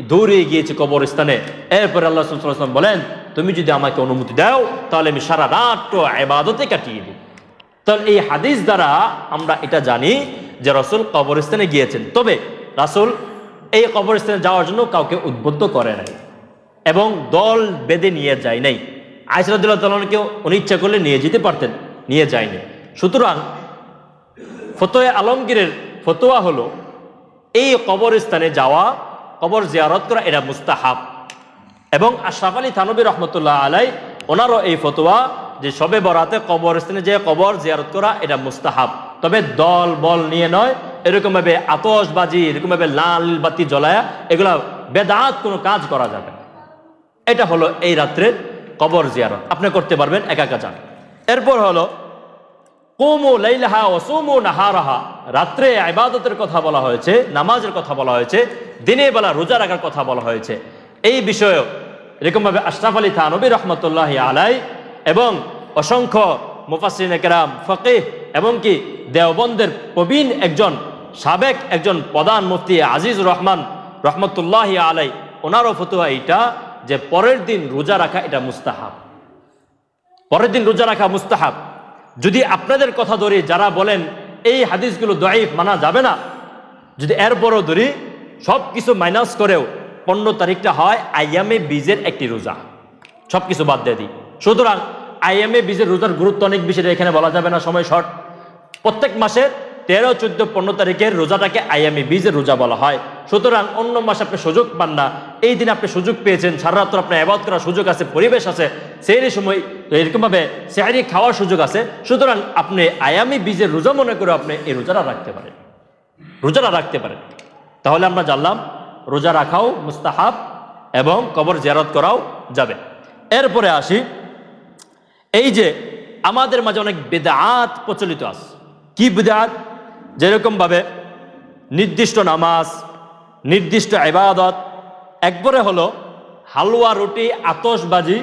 A: দৌড়ে গিয়েছি কবরস্থানে। এরপরে আল্লাহ সাল্লাল্লাহু আলাইহি ওয়াসাল্লাম বলেন, তুমি যদি আমাকে অনুমতি দাও তাহলে আমি সারা রাত ইবাদতে কাটিয়ে দিই। তাহলে এই হাদিস দ্বারা আমরা এটা জানি যে রাসূল কবরস্থানে গিয়েছেন। তবে রাসূল এই কবরস্থানে যাওয়ার জন্য কাউকে উদ্বুদ্ধ করে নাই এবং দল বেঁধে নিয়ে যায় নাই। আয়েশা রাদিয়াল্লাহু তাআলা আনহাকেও উনি ইচ্ছা করলে নিয়ে যেতে পারতেন, নিয়ে যায়নি। সুতরাং ফতোয়া আলমগীরের ফতোয়া হলো, এই কবরস্থানে যাওয়া, কবর জিয়ারত করা, এটা মুস্তাহাব। এবং আশরাফ আলী থানভী রহমতুল্লাহ আলাই ওনারও এই ফতোয়া যে শবে বরাতে কবরস্থানে যে কবর জিয়ারত করা, এটা মুস্তাহাব। তবে দল বল নিয়ে নয়, এরকমভাবে আতশবাজি, এরকমভাবে লাল বাতি জ্বলায়া, এগুলা বেদাত কোনো কাজ করা যাবে না। এটা হলো এই রাত্রের কবর জিয়ারত, আপনি করতে পারবেন, একা একা যান। এরপর হলো কুমু লাইলাহা ওয়া সুমু নাহারাহা, রাত্রে ইবাদতের কথা বলা হয়েছে, নামাজের কথা বলা হয়েছে, দিনের বেলা রোজা রাখার কথা বলা হয়েছে। এই বিষয়ে এরকমভাবে আশরাফ আলী থানভী রহমতুল্লাহি আলাই এবং অসংখ্য মুফাসসিরিনে কেরাম, ফকিহ, এবং কি দেওবন্দের প্রবীণ একজন সাবেক একজন প্রধান মুফতি আজিজুর রহমান রহমতুল্লাহি আলাই, ওনারও ফতোয়া এইটা যে পরের দিন রোজা রাখা এটা মুস্তাহাব। পরের দিন রোজা রাখা মুস্তাহাব। যদি আপনাদের কথা ধরি, যারা বলেন এই হাদিসগুলো দাঈফ, মানা যাবে না, যদি এরপরও ধরি, সব কিছু মাইনাস করেও 15 তারিখটা হয় আইয়ামে বীজের একটি রোজা, সব কিছু বাদ দিয়ে দিই। সুতরাং আইয়ামে বীজের রোজার গুরুত্ব অনেক বেশি, এখানে বলা যাবে না, সময় শর্ট। প্রত্যেক মাসের 13, 14, 15 তারিখের রোজাটাকে আইয়ামে বীজের রোজা বলা হয়। সুতরাং অন্য মাসে আপনি সুযোগ পান না, এই দিন আপনি সুযোগ পেয়েছেন, সারা রাত্র আপনার ইবাদত করার সুযোগ আছে, পরিবেশ আছে, সেই সময় এরকমভাবে সেহরি খাওয়ার সুযোগ আছে। সুতরাং আপনি আয়ামী বীজের রোজা মনে করে আপনি এই রোজাটা রাখতে পারেন। তাহলে আমরা জানলাম রোজা রাখাও মুস্তাহাব এবং কবর জিয়ারত করাও যাবে। এরপরে আসি, এই যে আমাদের মাঝে অনেক বিদআত প্রচলিত আছে। কি বিদআত? যেরকমভাবে নির্দিষ্ট নামাজ, নির্দিষ্ট ইবাদত, একবারে হলো হালুয়া, রুটি, আতশবাজি,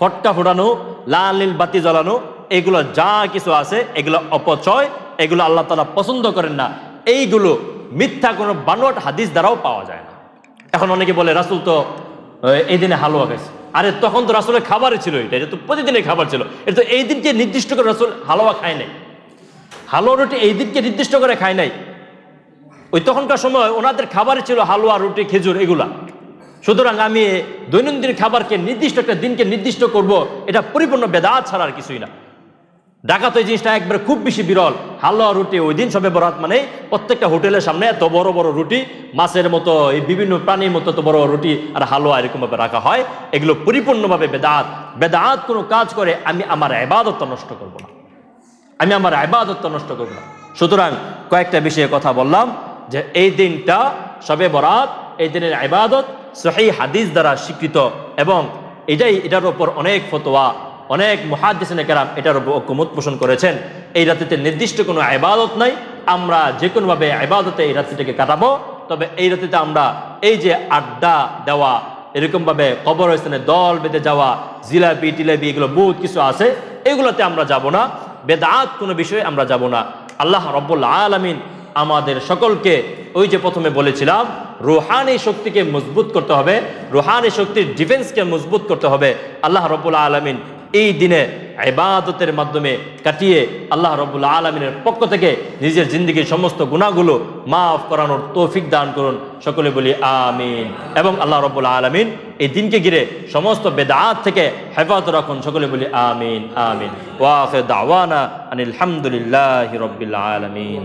A: ফটকা ফোটানো, লাল নীল বাতি জ্বালানো, এগুলো যা কিছু আছে এগুলো অপচয়, এগুলো আল্লাহ তাআলা পছন্দ করেন না। এইগুলো মিথ্যা কোনো বানোয়াট হাদিস দ্বারাও পাওয়া যায় না। এখন অনেকে বলে রাসূল তো এই দিনে হালুয়া খাইছে। আরে তখন তো রাসূলের খাবারই ছিল এটা তো প্রতিদিনের খাবার ছিল। এটা তো এই দিনকে নির্দিষ্ট করে রাসূল হালুয়া খায় নাই, হালুয়া রুটি এই দিনকে নির্দিষ্ট করে খায় নাই। ওই তখনকার সময় ওনাদের খাবারই ছিল হালুয়া, রুটি, খেজুর এগুলা। সুতরাং আমি দৈনন্দিন খাবারকে নির্দিষ্ট একটা দিনকে নির্দিষ্ট করব, এটা পরিপূর্ণ বেদাত ছাড়া আর কিছুই না। ঢাকাতে এই জিনিসটা একবারে খুব বেশি বিরল। হালুয়া রুটি ওই দিন সবে বরাত মানে প্রত্যেকটা হোটেলের সামনে এত বড় বড় রুটি, মাছের মতো এই বিভিন্ন প্রাণীর মতো এত বড় রুটি আর হালুয়া এরকমভাবে রাখা হয়। এগুলো পরিপূর্ণভাবে বেদাত। বেদাত কোনো কাজ করে আমি আমার ইবাদত নষ্ট করব না, আমি আমার ইবাদত নষ্ট করব না। সুতরাং কয়েকটা বিষয়ে কথা বললাম যে এই দিনটা শবে বরাত, এই দিনের ইবাদত সহিহ হাদিস দ্বারা স্বীকৃত, এবং এটার উপর অনেক ফতোয়া, অনেক মুহাদ্দিসিনে কেরাম এটার উপর ঐকমত পোষণ করেছেন। এই রাত্রিতে নির্দিষ্ট কোনো ইবাদত নাই, আমরা যে কোনোভাবে ইবাদতে এই রাত্রিটাকে কাটাবো। তবে এই রাত্রিতে আমরা এই যে আড্ডা দেওয়া, এরকমভাবে কবরস্থানে দল বেঁধে যাওয়া, জিলাপি টিলাপি এগুলো বহুত কিছু আছে, এগুলোতে আমরা যাব না। বেদাত কোনো বিষয়ে আমরা যাব না। আল্লাহ রাব্বুল আলামিন আমাদের সকলকে, ওই যে প্রথমে বলেছিলাম, রুহানি শক্তিকে মজবুত করতে হবে, রুহানি শক্তির ডিফেন্সকে মজবুত করতে হবে। আল্লাহ রাব্বুল আলামিন এই দিনে ইবাদতের মাধ্যমে কাটিয়ে আল্লাহ রাব্বুল আলামিনের পক্ষ থেকে নিজের জিন্দেগির সমস্ত গুনাহগুলো মাফ করানোর তৌফিক দান করুন। সকলে বলি আমিন। এবং আল্লাহ রাব্বুল আলামিন এই দিনকে ঘিরে সমস্ত বেদাত থেকে হেফাজত রাখুন। সকলে বলি আমিন আমিন। ওয়া আখির দাওয়ানা আনিল হামদুলিল্লাহি রাব্বিল আলামিন।